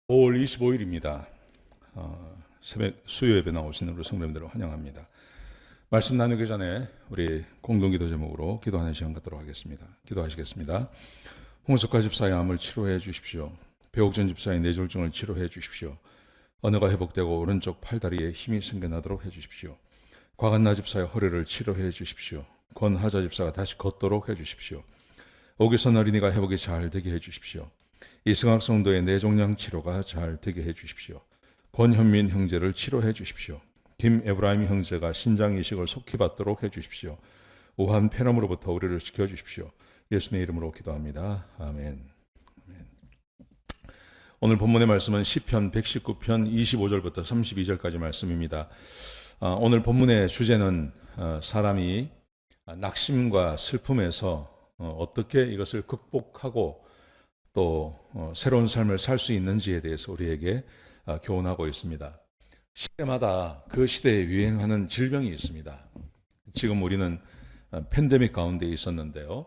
5월 25일입니다. 새벽 수요 예배 나오시는 우리 성도님들을 환영합니다. 말씀 나누기 전에 우리 공동기도 제목으로 기도하는 시간 갖도록 하겠습니다. 기도하시겠습니다. 홍석화 집사의 암을 치료해 주십시오. 배옥전 집사의 뇌졸중을 치료해 주십시오. 언어가 회복되고 오른쪽 팔다리에 힘이 생겨나도록 해 주십시오. 곽한나 집사의 허리를 치료해 주십시오. 권하자 집사가 다시 걷도록 해 주십시오. 오기선 어린이가 회복이 잘 되게 해 주십시오. 이승학 성도의 뇌종양 치료가 잘 되게 해 주십시오. 권현민 형제를 치료해 주십시오. 김에브라임 형제가 신장 이식을 속히 받도록 해 주십시오. 우한 폐렴으로부터 우리를 지켜 주십시오. 예수님의 이름으로 기도합니다. 아멘. 오늘 본문의 말씀은 시편 119편 25절부터 32절까지 말씀입니다. 오늘 본문의 주제는 사람이 낙심과 슬픔에서 어떻게 이것을 극복하고 또 새로운 삶을 살 수 있는지에 대해서 우리에게 교훈하고 있습니다. 시대마다 그 시대에 유행하는 질병이 있습니다. 지금 우리는 팬데믹 가운데 있었는데요.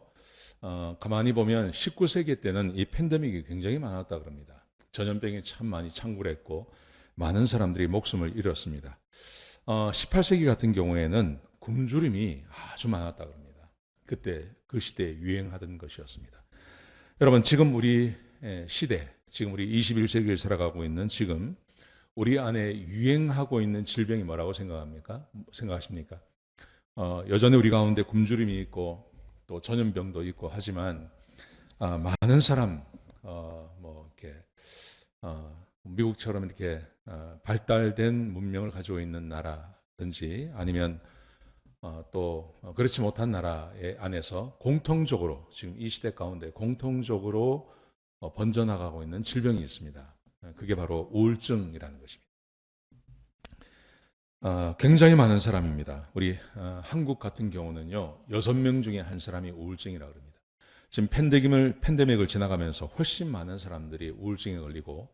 가만히 보면 19세기 때는 이 팬데믹이 굉장히 많았다 그럽니다. 전염병이 참 많이 창궐했고 많은 사람들이 목숨을 잃었습니다. 18세기 같은 경우에는 굶주림이 아주 많았다 그럽니다. 그때 그 시대에 유행하던 것이었습니다. 여러분, 지금 우리 시대, 지금 우리 21세기를 살아가고 있는 지금 우리 안에 유행하고 있는 질병이 뭐라고 생각하십니까? 여전히 우리 가운데 굶주림이 있고 또 전염병도 있고 하지만 많은 사람 미국처럼 이렇게 발달된 문명을 가지고 있는 나라든지 아니면 또 그렇지 못한 나라의 안에서 공통적으로 지금 이 시대 가운데 공통적으로 번져나가고 있는 질병이 있습니다. 그게 바로 우울증이라는 것입니다. 굉장히 많은 사람입니다. 우리 한국 같은 경우는요, 6명 중에 한 사람이 우울증이라고 합니다. 지금 팬데믹을 지나가면서 훨씬 많은 사람들이 우울증에 걸리고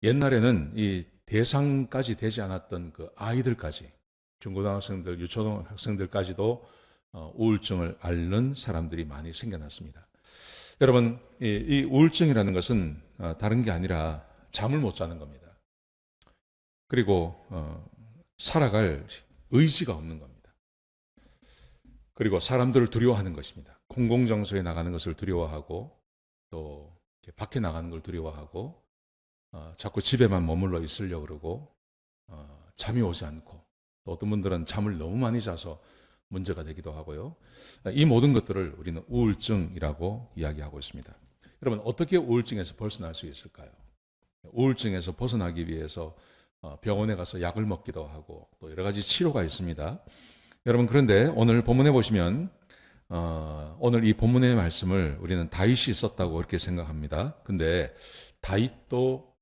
옛날에는 이 대상까지 되지 않았던 그 아이들까지 중고등학생들, 유초등학생들까지도 우울증을 앓는 사람들이 많이 생겨났습니다. 여러분, 이 우울증이라는 것은 다른 게 아니라 잠을 못 자는 겁니다. 그리고 살아갈 의지가 없는 겁니다. 그리고 사람들을 두려워하는 것입니다. 공공장소에 나가는 것을 두려워하고 또 밖에 나가는 걸 두려워하고 자꾸 집에만 머물러 있으려고 그러고 잠이 오지 않고 또 어떤 분들은 잠을 너무 많이 자서 문제가 되기도 하고요. 이 모든 것들을 우리는 우울증이라고 이야기하고 있습니다. 여러분, 어떻게 우울증에서 벗어날 수 있을까요? 우울증에서 벗어나기 위해서 병원에 가서 약을 먹기도 하고 또 여러 가지 치료가 있습니다. 여러분, 그런데 오늘 본문에 보시면 오늘 이 본문의 말씀을 우리는 다윗이 썼다고 그렇게 생각합니다. 근데 다윗도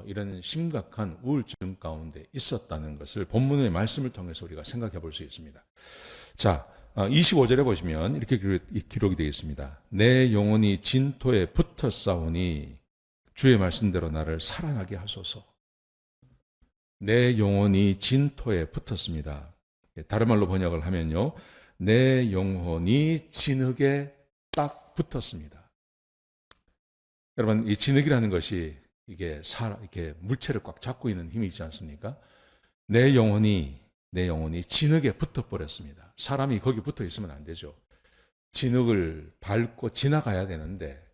이런 심각한 우울증 가운데 있었다는 것을 본문의 말씀을 통해서 우리가 생각해 볼 수 있습니다. 자, 25절에 보시면 이렇게 기록이 되어 있습니다. 내 영혼이 진토에 붙어 싸우니 주의 말씀대로 나를 살아나게 하소서. 내 영혼이 진토에 붙었습니다. 다른 말로 번역을 하면요, 내 영혼이 진흙에 딱 붙었습니다. 여러분, 이 진흙이라는 것이 이게 물체를 꽉 잡고 있는 힘이 있지 않습니까? 내 영혼이 진흙에 붙어버렸습니다. 사람이 거기 붙어 있으면 안 되죠. 진흙을 밟고 지나가야 되는데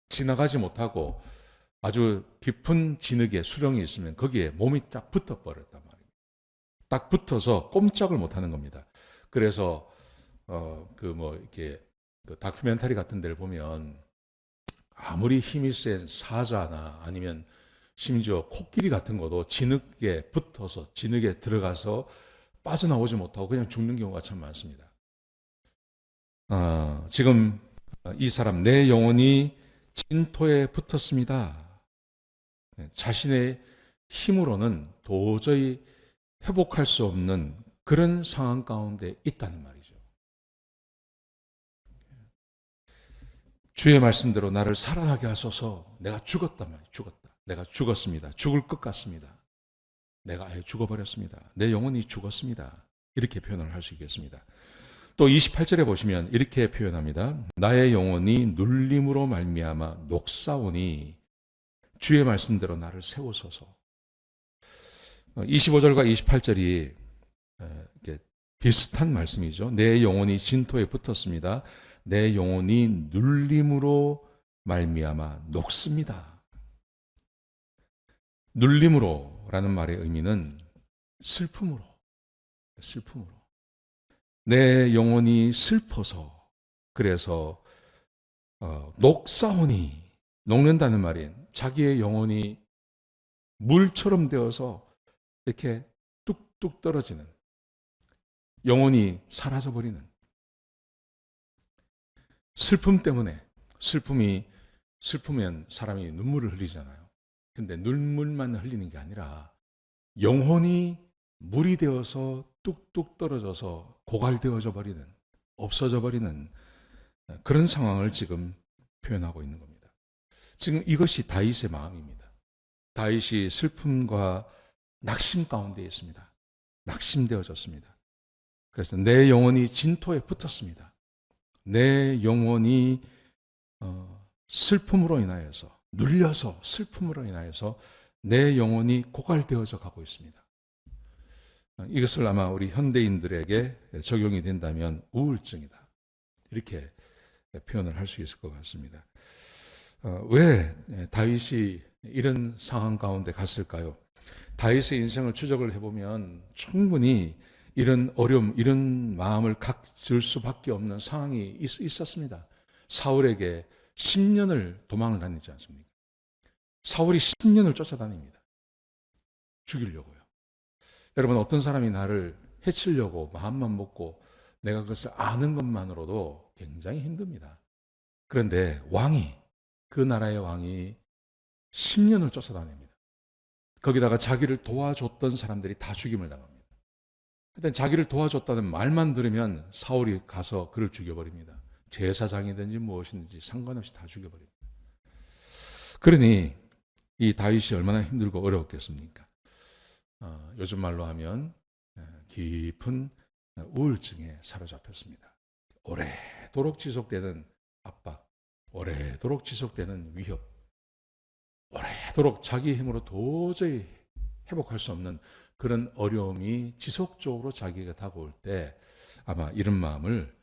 지나가지 못하고 아주 깊은 진흙에 수렁이 있으면 거기에 몸이 딱 붙어버렸단 말이에요. 딱 붙어서 꼼짝을 못하는 겁니다. 그래서 이렇게 다큐멘터리 같은 데를 보면 아무리 힘이 센 사자나 아니면 심지어 코끼리 같은 것도 진흙에 붙어서 진흙에 들어가서 빠져나오지 못하고 그냥 죽는 경우가 참 많습니다. 지금 이 사람, 내 영혼이 진토에 붙었습니다. 자신의 힘으로는 도저히 회복할 수 없는 그런 상황 가운데 있다는 말이죠. 주의 말씀대로 나를 살아나게 하소서. 내가 죽었단 말이에요. 내가 죽었습니다. 죽을 것 같습니다. 내가 아예 죽어버렸습니다. 내 영혼이 죽었습니다. 이렇게 표현을 할 수 있겠습니다. 또 28절에 보시면 이렇게 표현합니다. 나의 영혼이 눌림으로 말미암아 녹사오니 주의 말씀대로 나를 세우소서. 25절과 28절이 비슷한 말씀이죠. 내 영혼이 진토에 붙었습니다. 내 영혼이 눌림으로 말미암아 녹습니다. 눌림으로라는 말의 의미는 슬픔으로. 내 영혼이 슬퍼서 그래서 녹사오니, 녹는다는 말인 자기의 영혼이 물처럼 되어서 이렇게 뚝뚝 떨어지는, 영혼이 사라져버리는 슬픔 때문에. 슬프면 사람이 눈물을 흘리잖아요. 근데 눈물만 흘리는 게 아니라 영혼이 물이 되어서 뚝뚝 떨어져서 고갈되어져 버리는, 없어져 버리는 그런 상황을 지금 표현하고 있는 겁니다. 지금 이것이 다윗의 마음입니다. 다윗이 슬픔과 낙심 가운데 있습니다. 낙심되어졌습니다. 그래서 내 영혼이 진토에 붙었습니다. 내 영혼이 슬픔으로 인하여서, 눌려서 슬픔으로 인하여서 내 영혼이 고갈되어져 가고 있습니다. 이것을 아마 우리 현대인들에게 적용이 된다면 우울증이다, 이렇게 표현을 할 수 있을 것 같습니다. 왜 다윗이 이런 상황 가운데 갔을까요? 다윗의 인생을 추적을 해보면 충분히 이런 어려움, 이런 마음을 갖을 수밖에 없는 상황이 있었습니다. 사울에게 10년을 도망을 다니지 않습니까? 사울이 10년을 쫓아다닙니다. 죽이려고요. 여러분, 어떤 사람이 나를 해치려고 마음만 먹고 내가 그것을 아는 것만으로도 굉장히 힘듭니다. 그런데 그 나라의 왕이 10년을 쫓아다닙니다. 거기다가 자기를 도와줬던 사람들이 다 죽임을 당합니다. 일단 자기를 도와줬다는 말만 들으면 사울이 가서 그를 죽여버립니다. 제사장이든지 무엇이든지 상관없이 다 죽여버립니다. 그러니 이 다윗이 얼마나 힘들고 어려웠겠습니까? 요즘 말로 하면 깊은 우울증에 사로잡혔습니다. 오래도록 지속되는 압박, 오래도록 지속되는 위협, 오래도록 자기 힘으로 도저히 회복할 수 없는 그런 어려움이 지속적으로 자기에게 다가올 때 아마 이런 마음을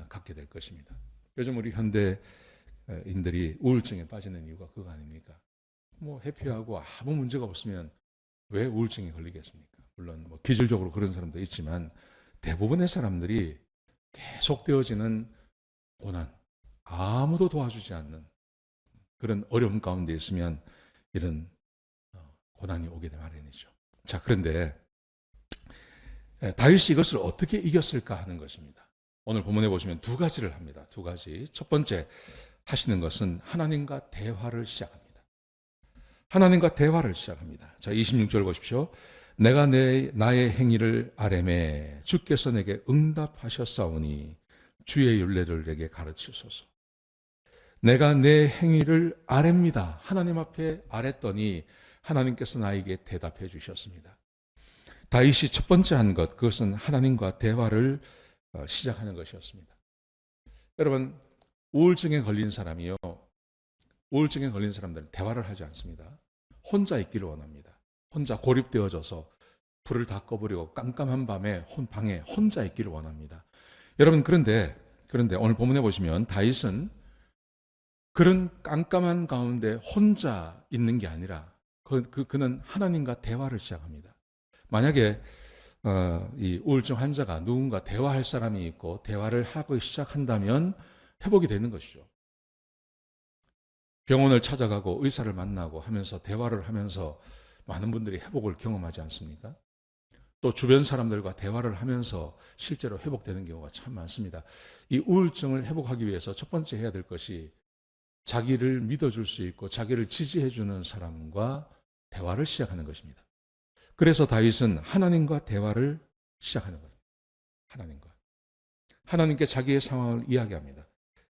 갖게 될 것입니다. 요즘 우리 현대인들이 우울증에 빠지는 이유가 그거 아닙니까? 해피하고 아무 문제가 없으면 왜 우울증에 걸리겠습니까? 물론 기질적으로 그런 사람도 있지만 대부분의 사람들이 계속되어지는 고난, 아무도 도와주지 않는 그런 어려움 가운데 있으면 이런 고난이 오게 되 마련이죠. 자, 그런데 다윗이 이것을 어떻게 이겼을까 하는 것입니다. 오늘 본문에 보시면 두 가지를 합니다. 두 가지. 첫 번째 하시는 것은 하나님과 대화를 시작합니다. 하나님과 대화를 시작합니다. 자, 26절 보십시오. 내가 나의 행위를 아뢰매 주께서 내게 응답하셨사오니 주의 율례를 내게 가르치소서. 내가 내 행위를 아뢰입니다. 하나님 앞에 아뢰더니 하나님께서 나에게 대답해 주셨습니다. 다윗이 첫 번째 한 것, 그것은 하나님과 대화를 시작하는 것이었습니다. 여러분, 우울증에 걸린 사람이요, 우울증에 걸린 사람들은 대화를 하지 않습니다. 혼자 있기를 원합니다. 혼자 고립되어져서 불을 다 꺼버리고 깜깜한 밤에 방에 혼자 있기를 원합니다. 여러분, 그런데 오늘 본문에 보시면 다윗은 그런 깜깜한 가운데 혼자 있는 게 아니라 그는 하나님과 대화를 시작합니다. 만약에 이 우울증 환자가 누군가 대화할 사람이 있고 대화를 하고 시작한다면 회복이 되는 것이죠. 병원을 찾아가고 의사를 만나고 하면서 대화를 하면서 많은 분들이 회복을 경험하지 않습니까? 또 주변 사람들과 대화를 하면서 실제로 회복되는 경우가 참 많습니다. 이 우울증을 회복하기 위해서 첫 번째 해야 될 것이 자기를 믿어줄 수 있고 자기를 지지해주는 사람과 대화를 시작하는 것입니다. 그래서 다윗은 하나님과 대화를 시작하는 거예요. 하나님께 자기의 상황을 이야기합니다.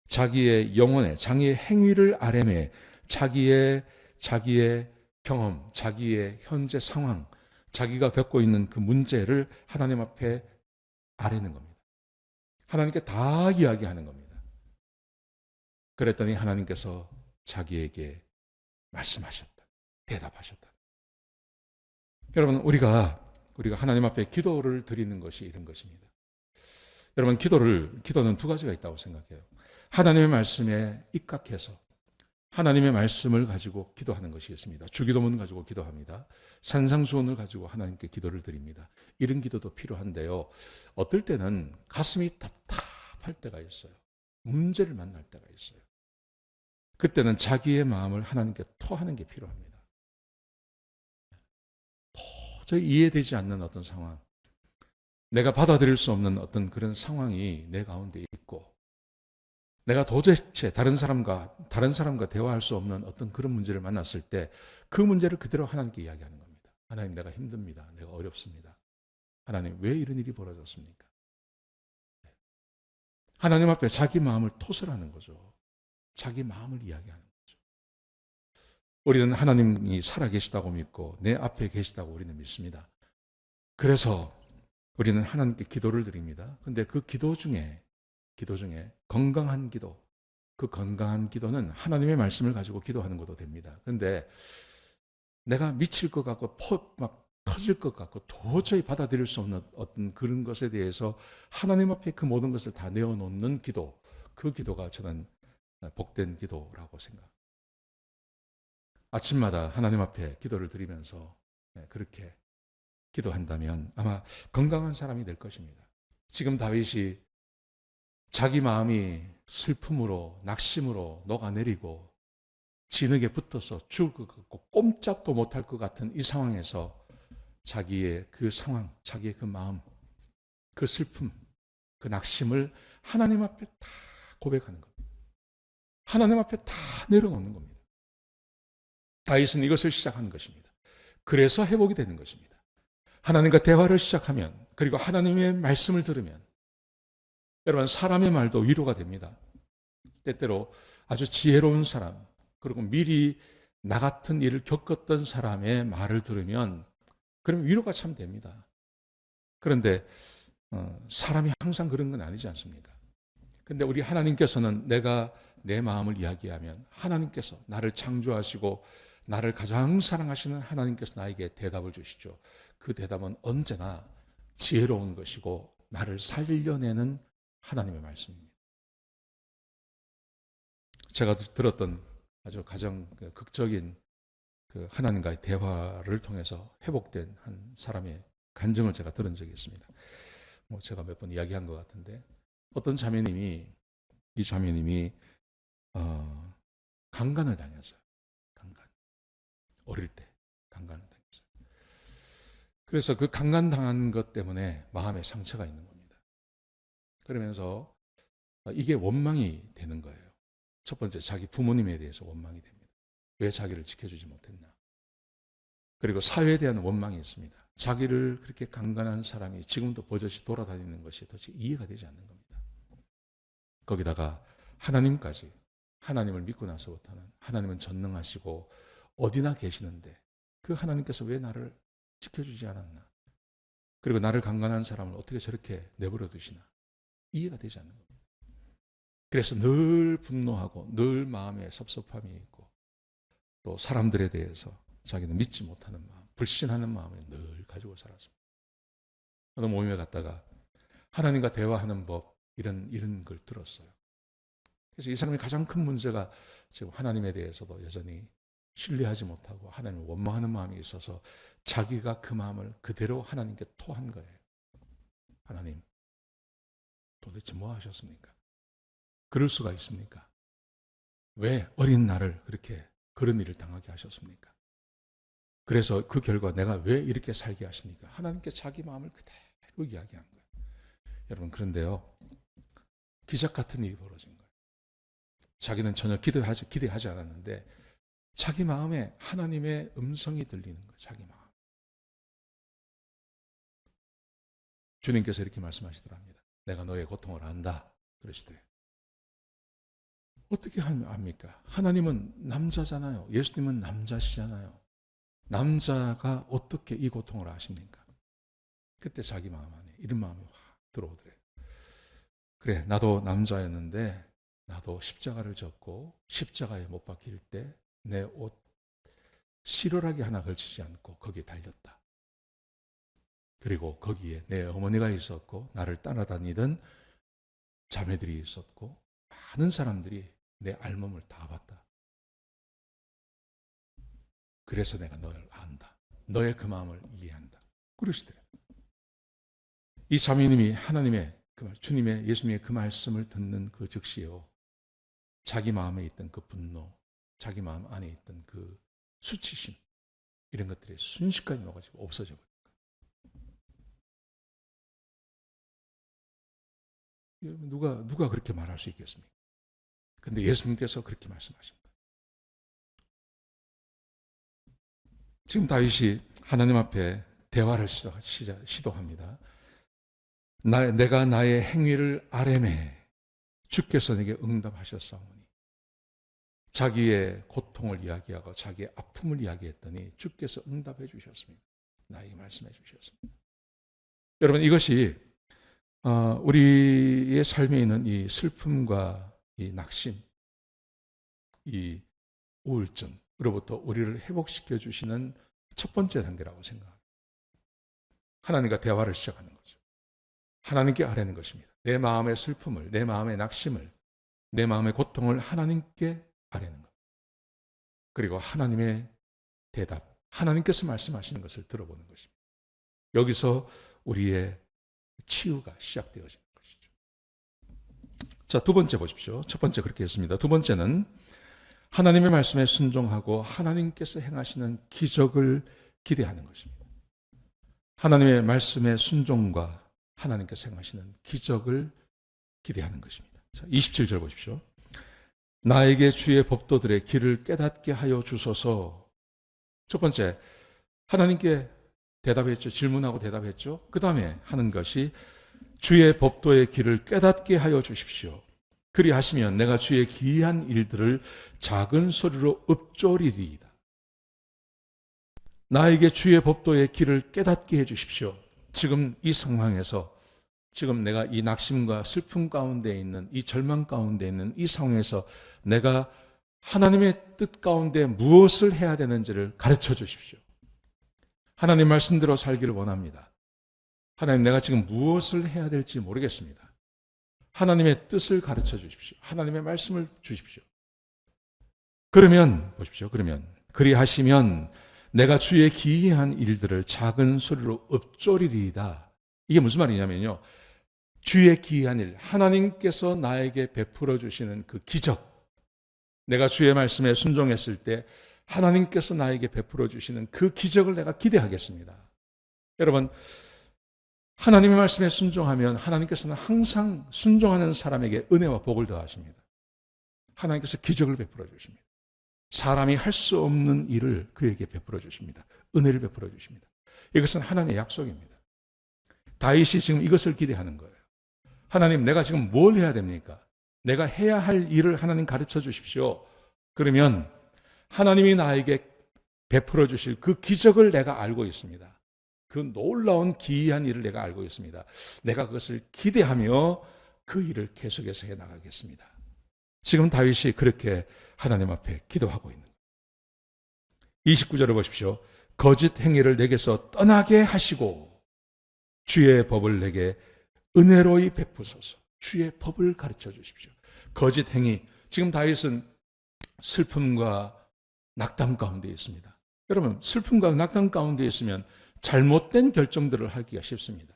자기의 영혼에, 자기의 행위를 아뢰매 자기의 경험, 자기의 현재 상황, 자기가 겪고 있는 그 문제를 하나님 앞에 아뢰는 겁니다. 하나님께 다 이야기하는 겁니다. 그랬더니 하나님께서 자기에게 말씀하셨다. 대답하셨다. 여러분, 우리가 하나님 앞에 기도를 드리는 것이 이런 것입니다. 여러분, 기도는 두 가지가 있다고 생각해요. 하나님의 말씀에 입각해서 하나님의 말씀을 가지고 기도하는 것이 있습니다. 주기도문 가지고 기도합니다. 산상수훈을 가지고 하나님께 기도를 드립니다. 이런 기도도 필요한데요. 어떨 때는 가슴이 답답할 때가 있어요. 문제를 만날 때가 있어요. 그때는 자기의 마음을 하나님께 토하는 게 필요합니다. 도저히 이해되지 않는 어떤 상황, 내가 받아들일 수 없는 어떤 그런 상황이 내 가운데 있고, 내가 도대체 다른 사람과 대화할 수 없는 어떤 그런 문제를 만났을 때 그 문제를 그대로 하나님께 이야기하는 겁니다. 하나님, 내가 힘듭니다. 내가 어렵습니다. 하나님, 왜 이런 일이 벌어졌습니까? 하나님 앞에 자기 마음을 토설하는 거죠. 자기 마음을 이야기하는 거죠. 우리는 하나님이 살아계시다고 믿고 내 앞에 계시다고 우리는 믿습니다. 그래서 우리는 하나님께 기도를 드립니다. 그런데 그 기도 중에 건강한 기도, 그 건강한 기도는 하나님의 말씀을 가지고 기도하는 것도 됩니다. 그런데 내가 미칠 것 같고 막 터질 것 같고 도저히 받아들일 수 없는 어떤 그런 것에 대해서 하나님 앞에 그 모든 것을 다 내어놓는 기도, 그 기도가 저는 복된 기도라고 생각합니다. 아침마다 하나님 앞에 기도를 드리면서 그렇게 기도한다면 아마 건강한 사람이 될 것입니다. 지금 다윗이 자기 마음이 슬픔으로, 낙심으로 녹아내리고 진흙에 붙어서 죽을 것 같고 꼼짝도 못할 것 같은 이 상황에서 자기의 그 상황, 자기의 그 마음, 그 슬픔, 그 낙심을 하나님 앞에 다 고백하는 겁니다. 하나님 앞에 다 내려놓는 겁니다. 다윗은 이것을 시작한 것입니다. 그래서 회복이 되는 것입니다. 하나님과 대화를 시작하면, 그리고 하나님의 말씀을 들으면 여러분, 사람의 말도 위로가 됩니다. 때때로 아주 지혜로운 사람, 그리고 미리 나 같은 일을 겪었던 사람의 말을 들으면 그러면 위로가 참 됩니다. 그런데 사람이 항상 그런 건 아니지 않습니까? 그런데 우리 하나님께서는 내가 내 마음을 이야기하면 하나님께서 나를 창조하시고 나를 가장 사랑하시는 하나님께서 나에게 대답을 주시죠. 그 대답은 언제나 지혜로운 것이고 나를 살려내는 하나님의 말씀입니다. 제가 들었던 아주 가장 극적인 그 하나님과의 대화를 통해서 회복된 한 사람의 간증을 제가 들은 적이 있습니다. 제가 몇 번 이야기한 것 같은데 어떤 자매님이 강간을 당했어요. 어릴 때 강간을 당했어요. 그래서 그 강간 당한 것 때문에 마음에 상처가 있는 겁니다. 그러면서 이게 원망이 되는 거예요. 첫 번째, 자기 부모님에 대해서 원망이 됩니다. 왜 자기를 지켜주지 못했나. 그리고 사회에 대한 원망이 있습니다. 자기를 그렇게 강간한 사람이 지금도 버젓이 돌아다니는 것이 도대체 이해가 되지 않는 겁니다. 거기다가 하나님까지, 하나님을 믿고 나서부터는 하나님은 전능하시고 어디나 계시는데 그 하나님께서 왜 나를 지켜주지 않았나. 그리고 나를 강간한 사람을 어떻게 저렇게 내버려 두시나. 이해가 되지 않는 겁니다. 그래서 늘 분노하고 늘 마음에 섭섭함이 있고 또 사람들에 대해서 자기는 믿지 못하는 마음, 불신하는 마음을 늘 가지고 살았습니다. 어느 모임에 갔다가 하나님과 대화하는 법 이런 걸 들었어요. 그래서 이 사람의 가장 큰 문제가 지금 하나님에 대해서도 여전히 신뢰하지 못하고 하나님을 원망하는 마음이 있어서 자기가 그 마음을 그대로 하나님께 토한 거예요. 하나님, 도대체 뭐 하셨습니까? 그럴 수가 있습니까? 왜 어린 나를 그렇게 그런 일을 당하게 하셨습니까? 그래서 그 결과 내가 왜 이렇게 살게 하십니까? 하나님께 자기 마음을 그대로 이야기한 거예요. 여러분, 그런데요, 기적 같은 일이 벌어진 거예요. 자기는 전혀 기대하지 않았는데 자기 마음에 하나님의 음성이 들리는 거예요. 자기 마음. 주님께서 이렇게 말씀하시더랍니다. 내가 너의 고통을 안다. 그러시더래요. 어떻게 합니까? 하나님은 남자잖아요. 예수님은 남자시잖아요. 남자가 어떻게 이 고통을 아십니까? 그때 자기 마음 안에 이런 마음이 확 들어오더래요. 그래, 나도 남자였는데 나도 십자가를 졌고 십자가에 못 박힐 때 내 옷 실오라기 하나 걸치지 않고 거기에 달렸다. 그리고 거기에 내 어머니가 있었고 나를 따라다니던 자매들이 있었고 많은 사람들이 내 알몸을 다 봤다. 그래서 내가 너를 안다. 너의 그 마음을 이해한다. 그러시더래요. 이 자매님이 하나님의 그 말, 주님의 예수님의 그 말씀을 듣는 그 즉시요, 자기 마음에 있던 그 분노, 자기 마음 안에 있던 그 수치심, 이런 것들이 순식간에 녹아지고 없어져 버려요. 여러분, 누가 그렇게 말할 수 있겠습니까? 근데 예수님께서 그렇게 말씀하신 거예요. 지금 다윗이 하나님 앞에 대화를 시도합니다. 내가 나의 행위를 아뢰매 주께서 내게 응답하셨사오니. 자기의 고통을 이야기하고 자기의 아픔을 이야기했더니 주께서 응답해 주셨습니다. 나에게 말씀해 주셨습니다. 여러분, 이것이 우리의 삶에 있는 이 슬픔과 이 낙심, 이 우울증으로부터 우리를 회복시켜 주시는 첫 번째 단계라고 생각합니다. 하나님과 대화를 시작하는 거죠. 하나님께 아뢰는 것입니다. 내 마음의 슬픔을, 내 마음의 낙심을, 내 마음의 고통을 하나님께 아뢰는 것. 그리고 하나님의 대답, 하나님께서 말씀하시는 것을 들어보는 것입니다. 여기서 우리의 치유가 시작되어지는 것이죠. 자, 두 번째 보십시오. 첫 번째 그렇게 했습니다. 두 번째는 하나님의 말씀에 순종하고 하나님께서 행하시는 기적을 기대하는 것입니다. 하나님의 말씀에 순종과 하나님께서 행하시는 기적을 기대하는 것입니다. 자, 27절 보십시오. 나에게 주의 법도들의 길을 깨닫게 하여 주소서. 첫 번째, 하나님께 대답했죠. 질문하고 대답했죠. 그 다음에 하는 것이 주의 법도의 길을 깨닫게 하여 주십시오. 그리하시면 내가 주의 기이한 일들을 작은 소리로 읊조리리이다. 나에게 주의 법도의 길을 깨닫게 해 주십시오. 지금 이 상황에서, 지금 내가 이 낙심과 슬픔 가운데 있는, 이 절망 가운데 있는 이 상황에서 내가 하나님의 뜻 가운데 무엇을 해야 되는지를 가르쳐 주십시오. 하나님 말씀대로 살기를 원합니다. 하나님, 내가 지금 무엇을 해야 될지 모르겠습니다. 하나님의 뜻을 가르쳐 주십시오. 하나님의 말씀을 주십시오. 그러면 보십시오. 그리하시면 내가 주의 기이한 일들을 작은 소리로 읊조리리이다. 이게 무슨 말이냐면요, 주의 기이한 일, 하나님께서 나에게 베풀어 주시는 그 기적, 내가 주의 말씀에 순종했을 때 하나님께서 나에게 베풀어 주시는 그 기적을 내가 기대하겠습니다. 여러분, 하나님의 말씀에 순종하면 하나님께서는 항상 순종하는 사람에게 은혜와 복을 더하십니다. 하나님께서 기적을 베풀어 주십니다. 사람이 할 수 없는 일을 그에게 베풀어 주십니다. 은혜를 베풀어 주십니다. 이것은 하나님의 약속입니다. 다윗이 지금 이것을 기대하는 거예요. 하나님, 내가 지금 뭘 해야 됩니까? 내가 해야 할 일을 하나님 가르쳐 주십시오. 그러면 하나님이 나에게 베풀어 주실 그 기적을 내가 알고 있습니다. 그 놀라운 기이한 일을 내가 알고 있습니다. 내가 그것을 기대하며 그 일을 계속해서 해나가겠습니다. 지금 다윗이 그렇게 하나님 앞에 기도하고 있는 거예요. 29절을 보십시오. 거짓 행위를 내게서 떠나게 하시고 주의 법을 내게 은혜로이 베푸소서. 주의 법을 가르쳐 주십시오. 거짓 행위, 지금 다윗은 슬픔과 낙담 가운데 있습니다. 여러분, 슬픔과 낙담 가운데 있으면 잘못된 결정들을 하기가 쉽습니다.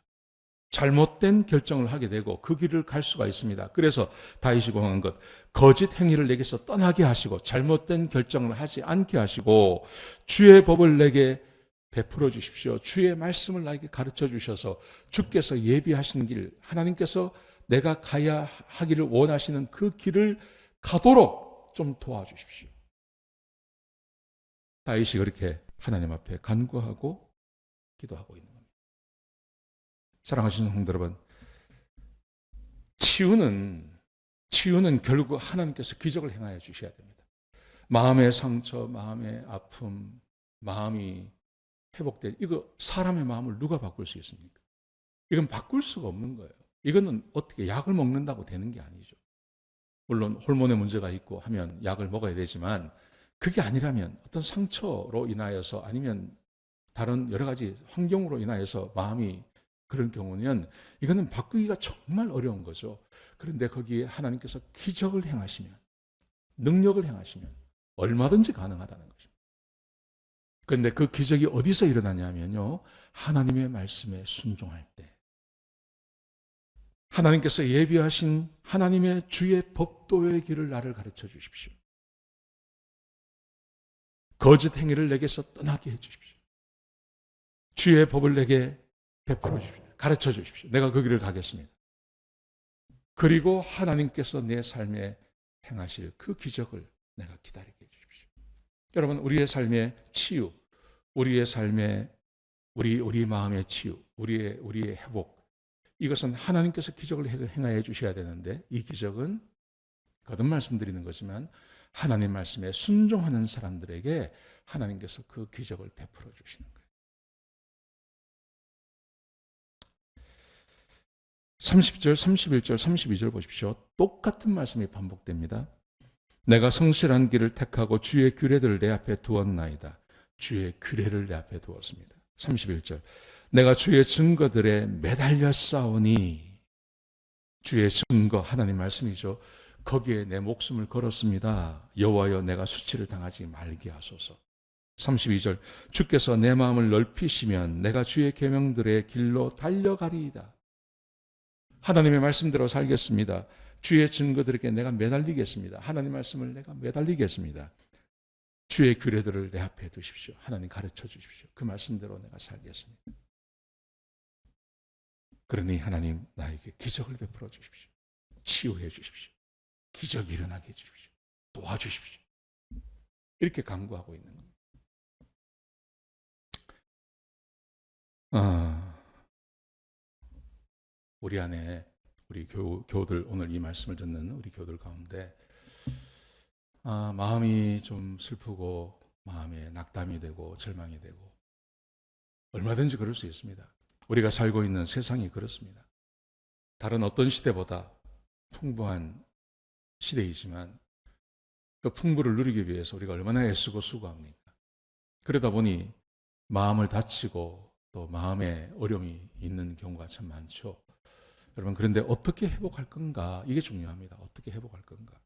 잘못된 결정을 하게 되고 그 길을 갈 수가 있습니다. 그래서 다윗이 공한 것, 거짓 행위를 내게서 떠나게 하시고 잘못된 결정을 하지 않게 하시고 주의 법을 내게 베풀어 주십시오. 주의 말씀을 나에게 가르쳐 주셔서 주께서 예비하신 길, 하나님께서 내가 가야 하기를 원하시는 그 길을 가도록 좀 도와주십시오. 다윗이 그렇게 하나님 앞에 간구하고 기도하고 있는 겁니다. 사랑하시는 성도 여러분, 치유는 결국 하나님께서 기적을 행하여 주셔야 됩니다. 마음의 상처, 마음의 아픔, 마음이 회복될, 이거 사람의 마음을 누가 바꿀 수 있습니까? 이건 바꿀 수가 없는 거예요. 이거는 어떻게 약을 먹는다고 되는 게 아니죠. 물론 호르몬의 문제가 있고 하면 약을 먹어야 되지만 그게 아니라면 어떤 상처로 인하여서 아니면 다른 여러 가지 환경으로 인하여서 마음이 그런 경우는 이거는 바꾸기가 정말 어려운 거죠. 그런데 거기에 하나님께서 기적을 행하시면, 능력을 행하시면 얼마든지 가능하다는 것입니다. 그런데 그 기적이 어디서 일어나냐면요, 하나님의 말씀에 순종할 때, 하나님께서 예비하신 하나님의 주의 법도의 길을 나를 가르쳐 주십시오. 거짓 행위를 내게서 떠나게 해 주십시오. 주의 법을 내게 베풀어 주십시오. 가르쳐 주십시오. 내가 그 길을 가겠습니다. 그리고 하나님께서 내 삶에 행하실 그 기적을 내가 기다리게 해 주십시오. 여러분, 우리의 삶의 치유, 우리의 삶의 우리 마음의 치유, 우리의 회복, 이것은 하나님께서 기적을 행하여 주셔야 되는데, 이 기적은 거듭 말씀드리는 거지만 하나님 말씀에 순종하는 사람들에게 하나님께서 그 기적을 베풀어 주시는 거예요. 30절, 31절, 32절 보십시오. 똑같은 말씀이 반복됩니다. 내가 성실한 길을 택하고 주의 규례들을 내 앞에 두었나이다. 주의 규례를 내 앞에 두었습니다. 31절. 내가 주의 증거들에 매달려 싸우니, 주의 증거, 하나님 말씀이죠. 거기에 내 목숨을 걸었습니다. 여호와여, 내가 수치를 당하지 말게 하소서. 32절. 주께서 내 마음을 넓히시면 내가 주의 계명들의 길로 달려가리이다. 하나님의 말씀대로 살겠습니다. 주의 증거들에게 내가 매달리겠습니다. 하나님 말씀을 내가 매달리겠습니다. 주의 규례들을 내 앞에 두십시오. 하나님 가르쳐 주십시오. 그 말씀대로 내가 살겠습니다. 그러니 하나님 나에게 기적을 베풀어 주십시오. 치유해 주십시오. 기적이 일어나게 해 주십시오. 도와주십시오. 이렇게 간구하고 있는 겁니다. 우리 안에 우리 교우들, 오늘 이 말씀을 듣는 우리 교우들 가운데 마음이 좀 슬프고 마음에 낙담이 되고 절망이 되고, 얼마든지 그럴 수 있습니다. 우리가 살고 있는 세상이 그렇습니다. 다른 어떤 시대보다 풍부한 시대이지만 그 풍부를 누리기 위해서 우리가 얼마나 애쓰고 수고합니까? 그러다 보니 마음을 다치고 또 마음에 어려움이 있는 경우가 참 많죠. 여러분, 그런데 어떻게 회복할 건가? 이게 중요합니다. 어떻게 회복할 건가?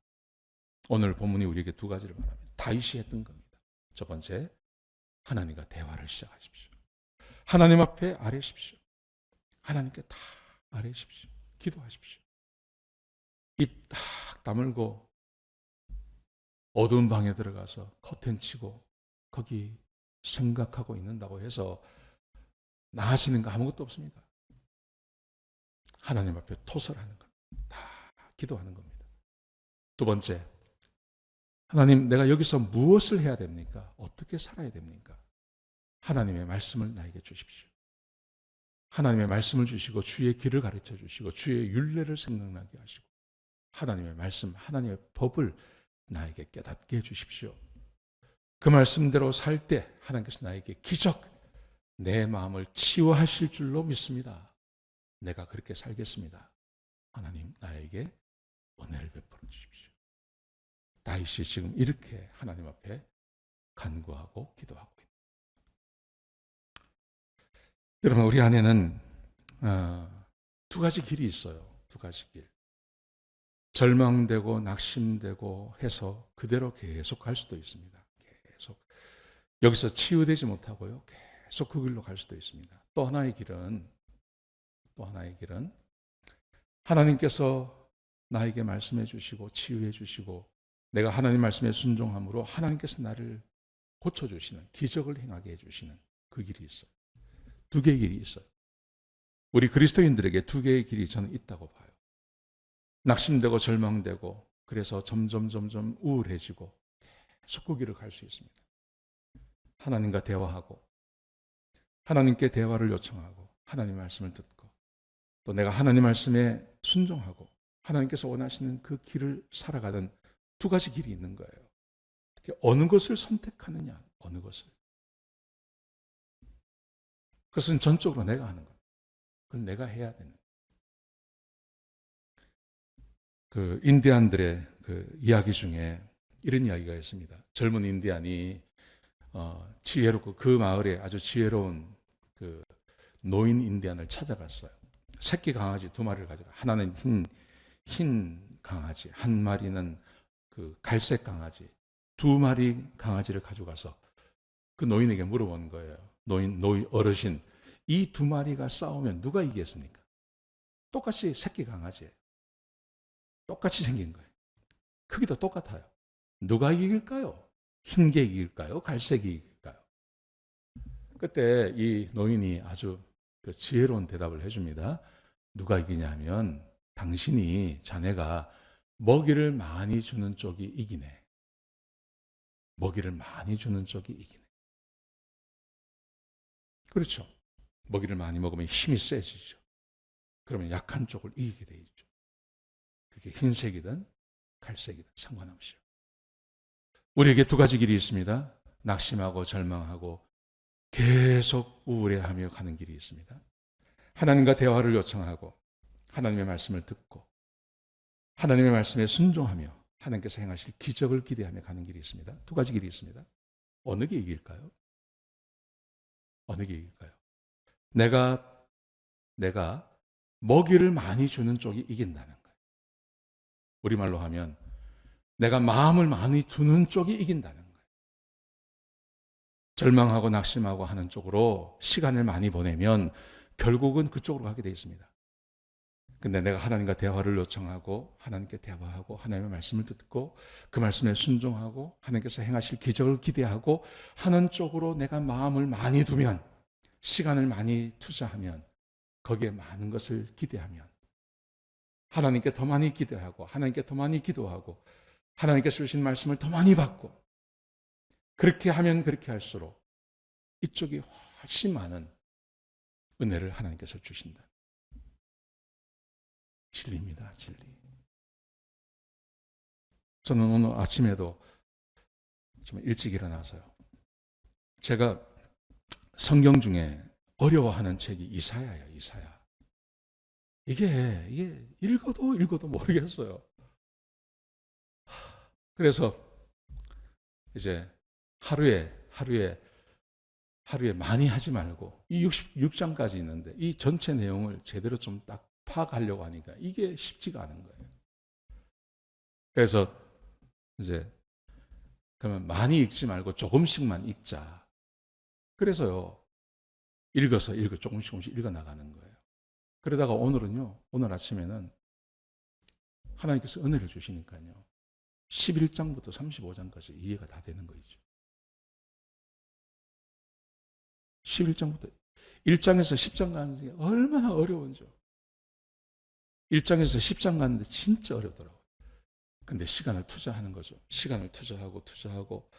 오늘 본문이 우리에게 두 가지를 말합니다. 다윗이 했던 겁니다. 첫 번째, 하나님과 대화를 시작하십시오. 하나님 앞에 아뢰십시오. 하나님께 다 아뢰십시오. 기도하십시오. 입 딱 다물고 어두운 방에 들어가서 커튼 치고 거기 생각하고 있는다고 해서 나아지는 거 아무것도 없습니다. 하나님 앞에 토설하는 겁니다. 다 기도하는 겁니다. 두 번째, 하나님, 내가 여기서 무엇을 해야 됩니까? 어떻게 살아야 됩니까? 하나님의 말씀을 나에게 주십시오. 하나님의 말씀을 주시고 주의 길을 가르쳐 주시고 주의 율례를 생각나게 하시고 하나님의 말씀, 하나님의 법을 나에게 깨닫게 해 주십시오. 그 말씀대로 살 때 하나님께서 나에게 기적, 내 마음을 치유하실 줄로 믿습니다. 내가 그렇게 살겠습니다. 하나님, 나에게 은혜를 베풀어 주십시오. 다윗이 지금 이렇게 하나님 앞에 간구하고 기도하고 있습니다. 여러분, 우리 안에는 두 가지 길이 있어요. 두 가지 길. 절망되고 낙심되고 해서 그대로 계속 갈 수도 있습니다. 계속 여기서 치유되지 못하고요, 계속 그 길로 갈 수도 있습니다. 또 하나의 길은 하나님께서 나에게 말씀해 주시고 치유해 주시고 내가 하나님 말씀에 순종함으로 하나님께서 나를 고쳐주시는, 기적을 행하게 해주시는 그 길이 있어요. 두 개의 길이 있어요. 우리 그리스도인들에게 두 개의 길이 저는 있다고 봐요. 낙심되고 절망되고 그래서 점점 우울해지고 계속 그 길을 갈 수 있습니다. 하나님과 대화하고 하나님께 대화를 요청하고 하나님 말씀을 듣고 또 내가 하나님 말씀에 순종하고 하나님께서 원하시는 그 길을 살아가는 두 가지 길이 있는 거예요. 어느 것을 선택하느냐, 어느 것을. 그것은 전적으로 내가 하는 겁니다. 그건 내가 해야 되는. 그 인디안들의 그 이야기 중에 이런 이야기가 있습니다. 젊은 인디안이 지혜롭고 그 마을에 아주 지혜로운 그 노인 인디안을 찾아갔어요. 새끼 강아지 두 마리를 가지고 하나는 흰 강아지, 한 마리는 그 갈색 강아지, 두 마리 강아지를 가져가서 그 노인에게 물어본 거예요. 노인 어르신, 이 두 마리가 싸우면 누가 이기겠습니까? 똑같이 새끼 강아지예요. 똑같이 생긴 거예요. 크기도 똑같아요. 누가 이길까요? 흰 게 이길까요? 갈색이 이길까요? 그때 이 노인이 아주 그 지혜로운 대답을 해줍니다. 누가 이기냐면 당신이 자네가 먹이를 많이 주는 쪽이 이기네. 먹이를 많이 주는 쪽이 이기네. 그렇죠. 먹이를 많이 먹으면 힘이 세지죠. 그러면 약한 쪽을 이기게 돼 있죠. 그게 흰색이든 갈색이든 상관없이요. 우리에게 두 가지 길이 있습니다. 낙심하고 절망하고 계속 우울해하며 가는 길이 있습니다. 하나님과 대화를 요청하고 하나님의 말씀을 듣고 하나님의 말씀에 순종하며 하나님께서 행하실 기적을 기대하며 가는 길이 있습니다. 두 가지 길이 있습니다. 어느 게 이길까요? 어느 게 이길까요? 내가 먹이를 많이 주는 쪽이 이긴다는 거예요. 우리말로 하면 내가 마음을 많이 두는 쪽이 이긴다는 거예요. 절망하고 낙심하고 하는 쪽으로 시간을 많이 보내면 결국은 그쪽으로 가게 되어 있습니다. 근데 내가 하나님과 대화를 요청하고 하나님께 대화하고 하나님의 말씀을 듣고 그 말씀에 순종하고 하나님께서 행하실 기적을 기대하고 하는 쪽으로 내가 마음을 많이 두면, 시간을 많이 투자하면, 거기에 많은 것을 기대하면, 하나님께 더 많이 기대하고 하나님께 더 많이 기도하고 하나님께서 주신 말씀을 더 많이 받고, 그렇게 하면 그렇게 할수록 이쪽이 훨씬 많은 은혜를 하나님께서 주신다. 진리입니다. 진리. 저는 오늘 아침에도 좀 일찍 일어나서요, 제가 성경 중에 어려워하는 책이 이사야예요. 이사야. 이게 읽어도 모르겠어요. 그래서 이제 하루에 많이 하지 말고 이 66장까지 있는데 이 전체 내용을 제대로 좀 딱 파악하려고 하니까 이게 쉽지가 않은 거예요. 그래서 이제 그러면 많이 읽지 말고 조금씩만 읽자. 그래서요, 읽어서 조금씩 읽어 나가는 거예요. 그러다가 오늘 아침에는 하나님께서 은혜를 주시니까요, 11장부터 35장까지 이해가 다 되는 거죠. 11장부터 1장에서 10장 가는 게 얼마나 어려운지요. 1장에서 10장 가는데 진짜 어렵더라고요. 근데 시간을 투자하는 거죠. 시간을 투자하고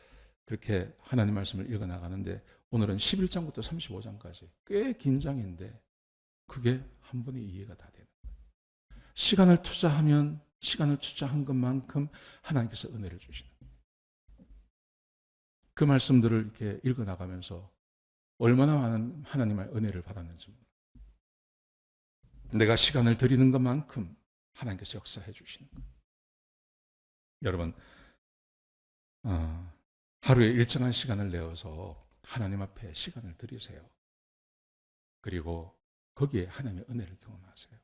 그렇게 하나님 말씀을 읽어 나가는데 오늘은 11장부터 35장까지 꽤 긴 장인데 그게 한 번에 이해가 다 되는 거예요. 시간을 투자한 것만큼 하나님께서 은혜를 주시는 거예요. 그 말씀들을 이렇게 읽어 나가면서 얼마나 많은 하나님의 은혜를 받았는지 몰라요. 내가 시간을 드리는 것만큼 하나님께서 역사해 주시는 거예요. 여러분, 하루에 일정한 시간을 내어서 하나님 앞에 시간을 드리세요. 그리고 거기에 하나님의 은혜를 경험하세요.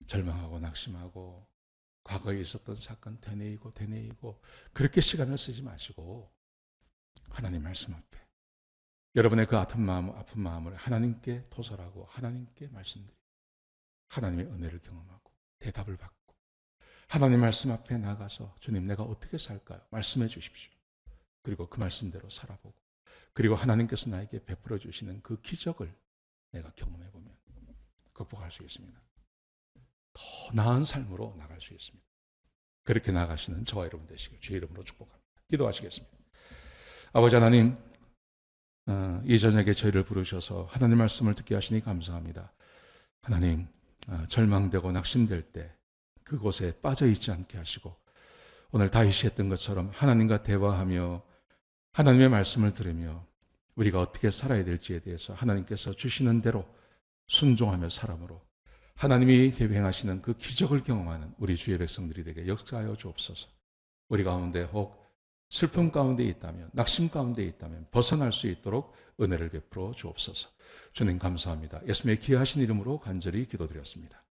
절망하고 낙심하고 과거에 있었던 사건 되뇌이고 그렇게 시간을 쓰지 마시고 하나님 말씀 앞에 여러분의 그 아픈 마음을 하나님께 토설하고 하나님께 말씀드리고 하나님의 은혜를 경험하고 대답을 받고 하나님 말씀 앞에 나가서 주님, 내가 어떻게 살까요? 말씀해 주십시오. 그리고 그 말씀대로 살아보고 그리고 하나님께서 나에게 베풀어 주시는 그 기적을 내가 경험해 보면 극복할 수 있습니다. 더 나은 삶으로 나갈 수 있습니다. 그렇게 나가시는 저와 여러분 되시길 주의 이름으로 축복합니다. 기도하시겠습니다. 아버지 하나님, 이 저녁에 저희를 부르셔서 하나님 말씀을 듣게 하시니 감사합니다. 하나님, 절망되고 낙심될 때 그곳에 빠져있지 않게 하시고 오늘 다윗이 했던 것처럼 하나님과 대화하며 하나님의 말씀을 들으며 우리가 어떻게 살아야 될지에 대해서 하나님께서 주시는 대로 순종하며 살아므로 하나님이 행하시는 그 기적을 경험하는 우리 주의 백성들이 되게 역사하여 주옵소서. 우리 가운데 혹 슬픔 가운데 있다면, 낙심 가운데 있다면 벗어날 수 있도록 은혜를 베풀어 주옵소서. 주님 감사합니다. 예수님의 귀하신 이름으로 간절히 기도드렸습니다.